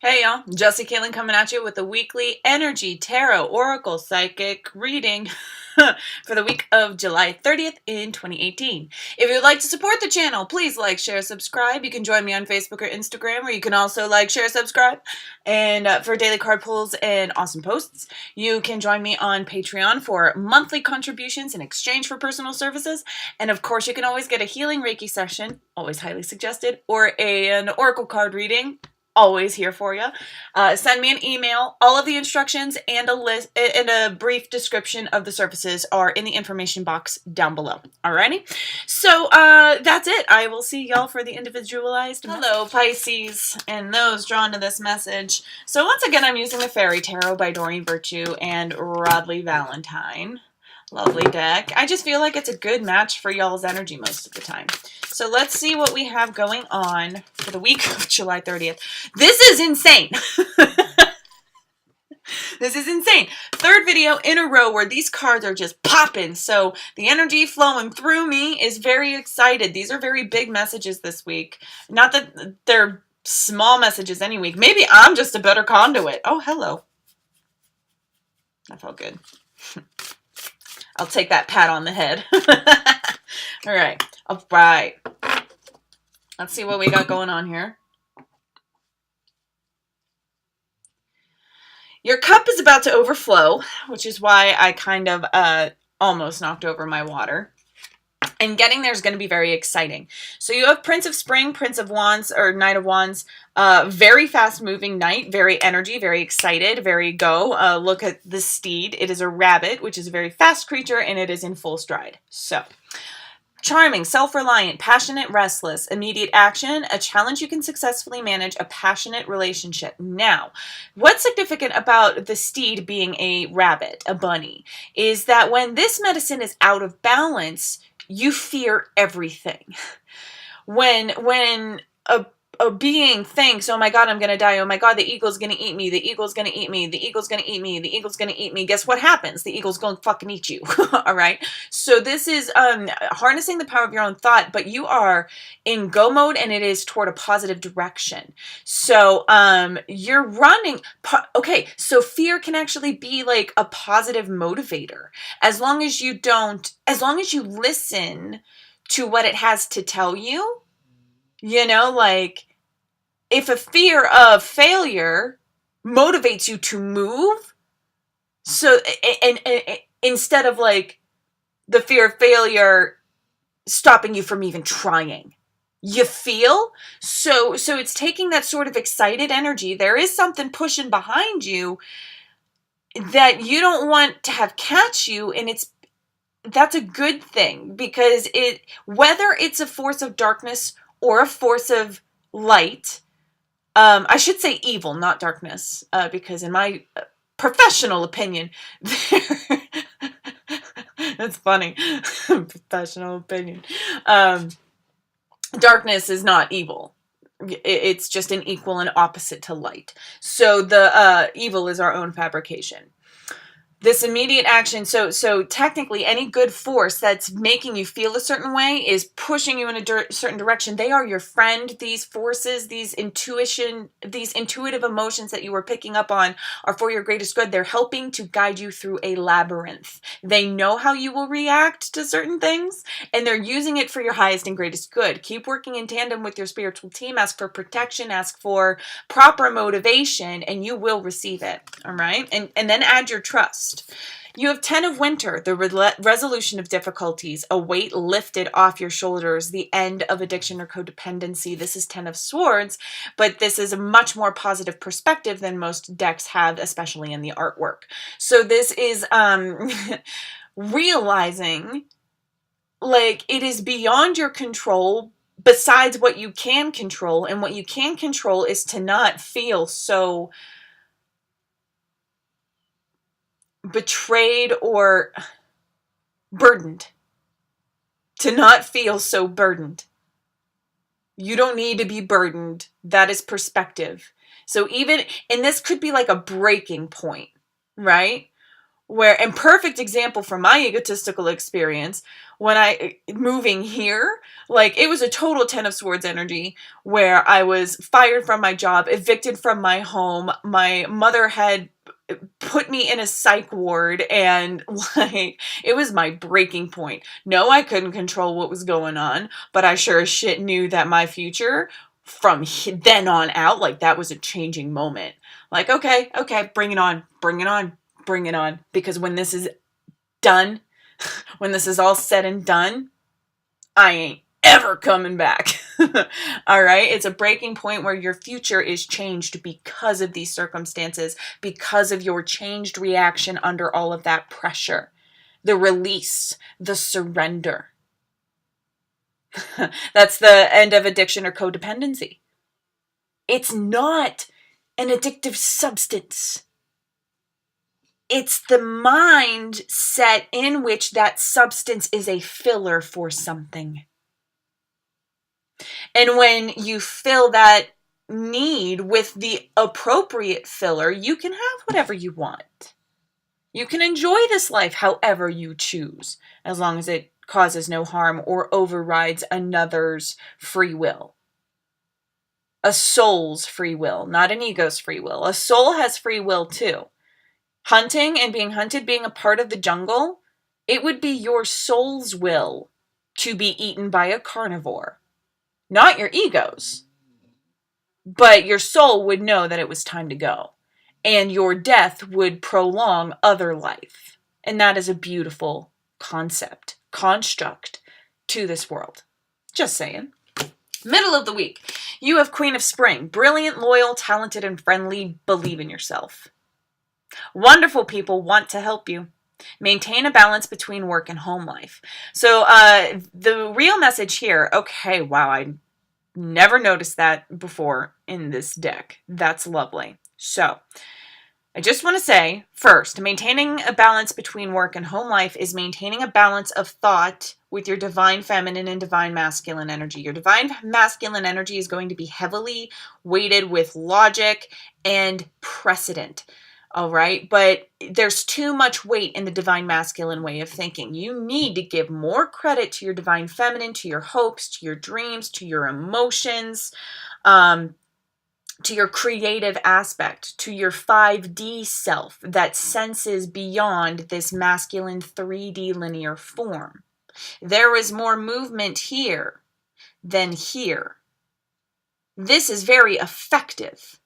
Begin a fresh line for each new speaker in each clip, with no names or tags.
Hey y'all, Jesse Kaylin coming at you with a weekly energy tarot oracle psychic reading for the week of July 30th in 2018. If you would like to support the channel, please like, share, subscribe. You can join me on Facebook or Instagram, where you can also like, share, subscribe. And for daily card pulls and awesome posts, you can join me on Patreon for monthly contributions in exchange for personal services. And of course, you can always get a healing Reiki session, always highly suggested, or an oracle card reading. Always here for you. Send me an email. All of the instructions and a list and a brief description of the services are in the information box down below. Alrighty. So that's it. I will see y'all for the individualized. Hello, Pisces, and those drawn to this message. So once again, I'm using the Fairy Tarot by Doreen Virtue and Rodley Valentine. Lovely deck. I just feel like it's a good match for y'all's energy most of the time. So let's see what we have going on for the week of July 30th. This is insane. This is insane. Third video in a row where these cards are just popping. So the energy flowing through me is very excited. These are very big messages this week. Not that they're small messages any week. Maybe I'm just a better conduit. Oh, hello. That felt good. I'll take that pat on the head. All right. All right. Let's see what we got going on here. Your cup is about to overflow, which is why I kind of almost knocked over my water. And getting there is going to be very exciting. So you have Prince of Spring, Prince of Wands, or Knight of Wands. Very fast-moving knight, very energy, very excited, very go. Look at the steed. It is a rabbit, which is a very fast creature, and it is in full stride. So, charming, self-reliant, passionate, restless, immediate action, a challenge you can successfully manage, a passionate relationship. Now, what's significant about the steed being a rabbit, a bunny, is that when this medicine is out of balance, you fear everything. When a being thinks, oh my God, I'm going to die. Oh my God, the eagle's going to eat me. The eagle's going to eat me. The eagle's going to eat me. The eagle's going to eat me. Guess what happens? The eagle's going to fucking eat you. All right. So this is harnessing the power of your own thought, but you are in go mode and it is toward a positive direction. So you're running. Okay. So fear can actually be like a positive motivator as long as you listen to what it has to tell you. You know, like if a fear of failure motivates you to move, so and instead of like the fear of failure stopping you from even trying, you feel so it's taking that sort of excited energy. There is something pushing behind you that you don't want to have catch you, and that's a good thing, because whether it's a force of darkness or a force of light, I should say evil, not darkness, because in my professional opinion, that's funny, professional opinion, darkness is not evil. It's just an equal and opposite to light. So the evil is our own fabrication. This immediate action, so technically any good force that's making you feel a certain way is pushing you in a certain direction. They are your friend. These forces, these intuitive emotions that you were picking up on are for your greatest good. They're helping to guide you through a labyrinth. They know how you will react to certain things, and they're using it for your highest and greatest good. Keep working in tandem with your spiritual team. Ask for protection, ask for proper motivation, and you will receive it. All right? And then add your trust. You have 10 of Winter, the resolution of difficulties, a weight lifted off your shoulders, the end of addiction or codependency. This is 10 of Swords, but this is a much more positive perspective than most decks have, especially in the artwork. So this is realizing like it is beyond your control besides what you can control, and what you can control is to not feel so betrayed or burdened. To not feel so burdened. You don't need to be burdened. That is perspective. So even, and this could be like a breaking point, right? and perfect example from my egotistical experience, when I moving here, like it was a total 10 of Swords energy where I was fired from my job, evicted from my home. My mother had put me in a psych ward, and like it was my breaking point. No, I couldn't control what was going on, but I sure as shit knew that my future from then on out, like that was a changing moment. Like, okay, bring it on, bring it on, bring it on. Because when this is done, when this is all said and done, I ain't ever coming back. All right. It's a breaking point where your future is changed because of these circumstances, because of your changed reaction under all of that pressure, the release, the surrender. That's the end of addiction or codependency. It's not an addictive substance. It's the mindset in which that substance is a filler for something. And when you fill that need with the appropriate filler, you can have whatever you want. You can enjoy this life however you choose, as long as it causes no harm or overrides another's free will. A soul's free will, not an ego's free will. A soul has free will too. Hunting and being hunted, being a part of the jungle, it would be your soul's will to be eaten by a carnivore, not your ego's. But your soul would know that it was time to go. And your death would prolong other life. And that is a beautiful construct to this world. Just saying. Middle of the week. You have Queen of Spring. Brilliant, loyal, talented, and friendly. Believe in yourself. Wonderful people want to help you. Maintain a balance between work and home life. So the real message here, okay, wow, I never noticed that before in this deck. That's lovely. So I just want to say, first, maintaining a balance between work and home life is maintaining a balance of thought with your divine feminine and divine masculine energy. Your divine masculine energy is going to be heavily weighted with logic and precedent. All right, but there's too much weight in the divine masculine way of thinking. You need to give more credit to your divine feminine, to your hopes, to your dreams, to your emotions, to your creative aspect, to your 5D self that senses beyond this masculine 3D linear form. There is more movement here than here. This is very effective.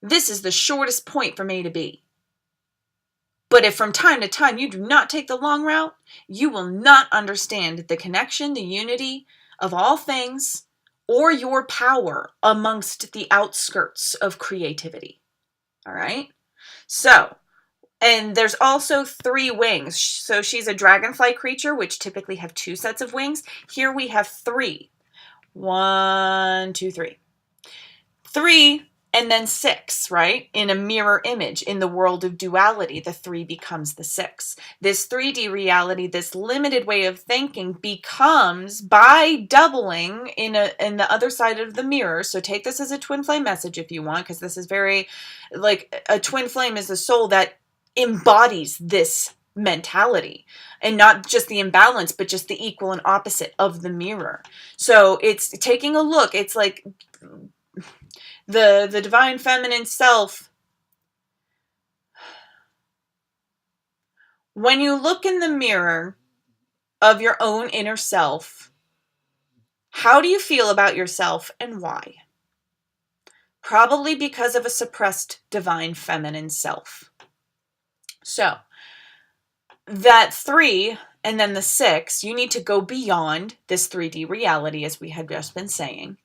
This is the shortest point from A to B. But if from time to time you do not take the long route, you will not understand the connection, the unity of all things, or your power amongst the outskirts of creativity. All right? So, and there's also 3 wings. So she's a dragonfly creature, which typically have 2 sets of wings. Here we have 3. 1, 2, 3. 3 and then 6, right? In a mirror image, in the world of duality, the 3 becomes the 6. This 3D reality, this limited way of thinking becomes, by doubling in the other side of the mirror. So take this as a twin flame message if you want, because this is very, like, a twin flame is a soul that embodies this mentality, and not just the imbalance, but just the equal and opposite of the mirror. So it's taking a look. It's like the divine feminine self. When you look in the mirror of your own inner self, how do you feel about yourself and why? Probably because of a suppressed divine feminine self. So that 3 and then the 6, you need to go beyond this 3D reality, as we had just been saying.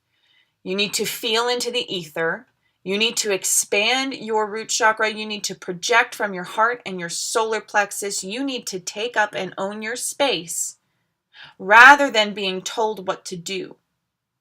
You need to feel into the ether. You need to expand your root chakra. You need to project from your heart and your solar plexus. You need to take up and own your space rather than being told what to do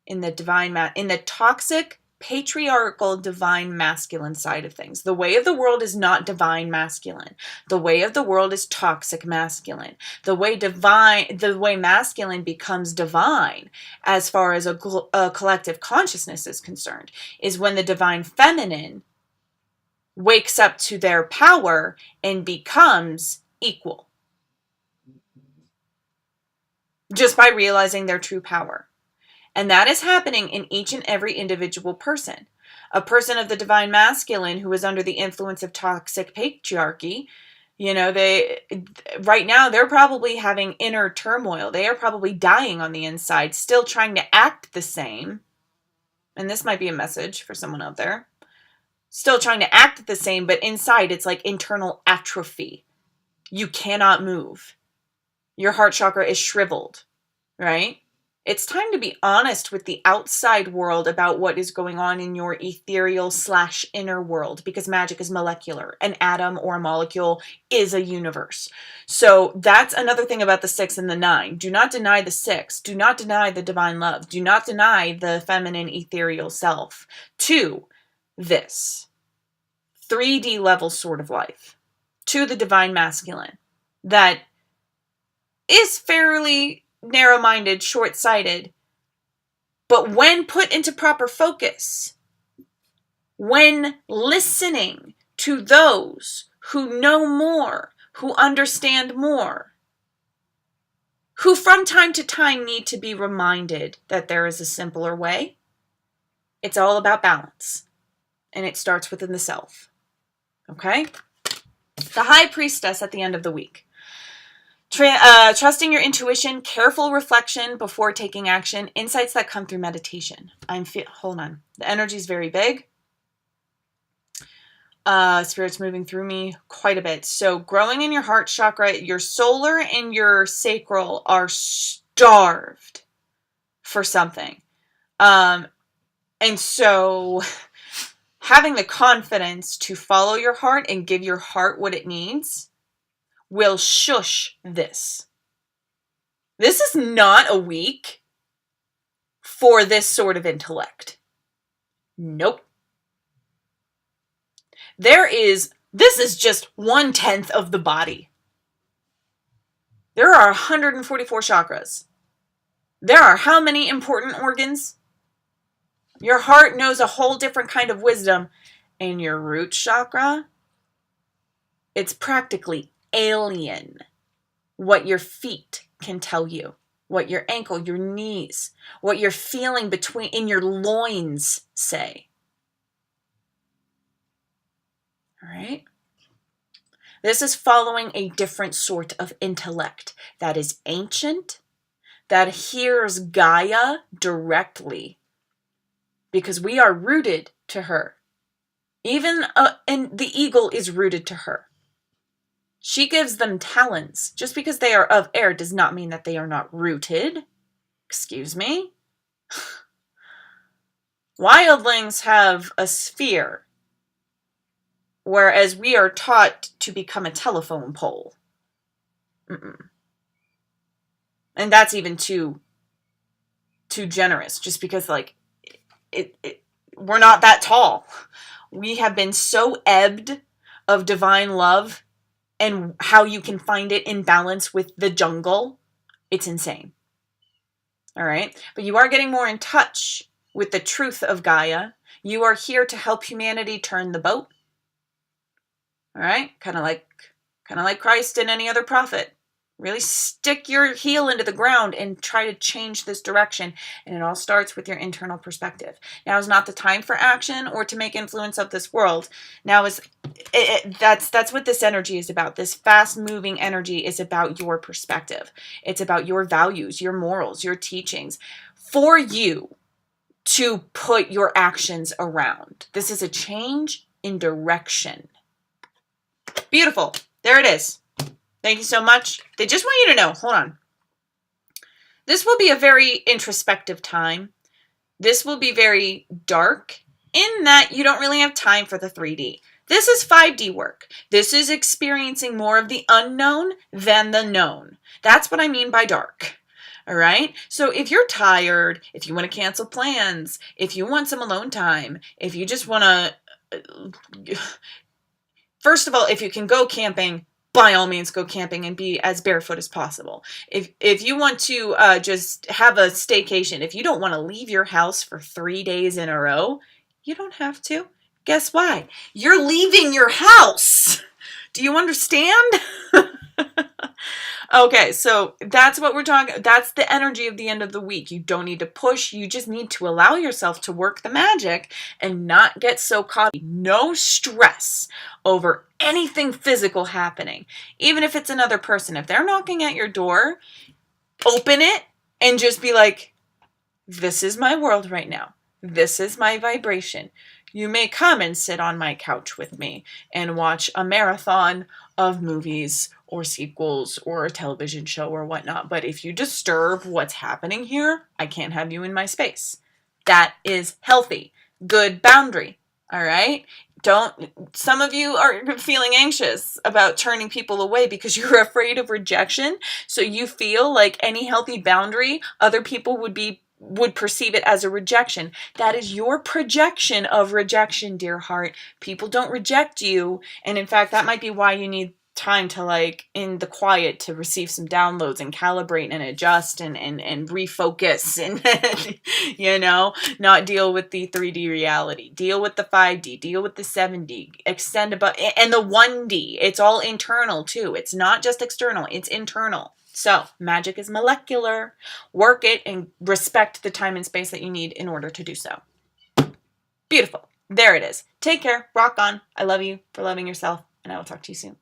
in the in the toxic, patriarchal, divine masculine side of things. The way of the world is not divine masculine. The way of the world is toxic masculine. The way masculine becomes divine, as far as a collective consciousness is concerned, is when the divine feminine wakes up to their power and becomes equal just by realizing their true power. And that is happening in each and every individual person. A person of the divine masculine who is under the influence of toxic patriarchy, right now they're probably having inner turmoil. They are probably dying on the inside, still trying to act the same. And this might be a message for someone out there. Still trying to act the same, but inside it's like internal atrophy. You cannot move. Your heart chakra is shriveled, right? It's time to be honest with the outside world about what is going on in your ethereal/inner world, because magic is molecular. An atom or a molecule is a universe. So that's another thing about the 6 and the 9. Do not deny the 6. Do not deny the divine love. Do not deny the feminine ethereal self to this 3D level sort of life, to the divine masculine that is fairly narrow-minded, short-sighted, but when put into proper focus, when listening to those who know more, who understand more, who from time to time need to be reminded that there is a simpler way, it's all about balance, and it starts within the self. Okay? The High Priestess at the end of the week. Trusting your intuition, careful reflection before taking action, insights that come through meditation. Hold on. The energy is very big. Spirit's moving through me quite a bit. So growing in your heart chakra, your solar and your sacral are starved for something. And so having the confidence to follow your heart and give your heart what it needs will shush this. This is not a week for this sort of intellect. Nope. This is just 1/10 of the body. There are 144 chakras. There are how many important organs? Your heart knows a whole different kind of wisdom. And your root chakra, it's practically alien what your feet can tell you, what your ankle, your knees, what you're feeling in your loins say. All right? This is following a different sort of intellect that is ancient, that hears Gaia directly, because we are rooted to her. And the eagle is rooted to her. She gives them talons. Just because they are of air does not mean that they are not rooted. Excuse me? Wildlings have a sphere, whereas we are taught to become a telephone pole. And that's even too generous, just because we're not that tall. We have been so ebbed of divine love and how you can find it in balance with the jungle. It's insane. All right? But you are getting more in touch with the truth of Gaia. You are here to help humanity turn the boat. All right? Kind of like Christ and any other prophet. Really stick your heel into the ground and try to change this direction. And it all starts with your internal perspective. Now is not the time for action or to make influence of this world. Now that's what this energy is about. This fast-moving energy is about your perspective. It's about your values, your morals, your teachings, for you to put your actions around. This is a change in direction. Beautiful. There it is. Thank you so much. They just want you to know. Hold on. This will be a very introspective time. This will be very dark in that you don't really have time for the 3D. This is 5D work. This is experiencing more of the unknown than the known. That's what I mean by dark. All right? So if you're tired, if you want to cancel plans, if you want some alone time, if you just want to... First of all, if you can go camping, by all means, go camping and be as barefoot as possible. If you want to just have a staycation, if you don't want to leave your house for 3 days in a row, you don't have to. Guess why? You're leaving your house. Do you understand? Okay, so that's what we're talking. That's the energy of the end of the week. You don't need to push. You just need to allow yourself to work the magic and not get so caught. No stress over anything physical happening. Even if it's another person. If they're knocking at your door, open it and just be like, this is my world right now. This is my vibration. You may come and sit on my couch with me and watch a marathon of movies or sequels or a television show or whatnot. But if you disturb what's happening here, I can't have you in my space. That is healthy. Good boundary. All right? Some of you are feeling anxious about turning people away because you're afraid of rejection. So you feel like any healthy boundary, other people would perceive it as a rejection. That is your projection of rejection, dear heart. People don't reject you. And in fact, that might be why you need time to, like, in the quiet, to receive some downloads and calibrate and adjust and refocus and, you know, not deal with the 3D reality. Deal with the 5D. Deal with the 7D. Extend above, and the 1D. It's all internal too. It's not just external. It's internal. So magic is molecular. Work it and respect the time and space that you need in order to do so. Beautiful. There it is. Take care. Rock on. I love you for loving yourself, and I will talk to you soon.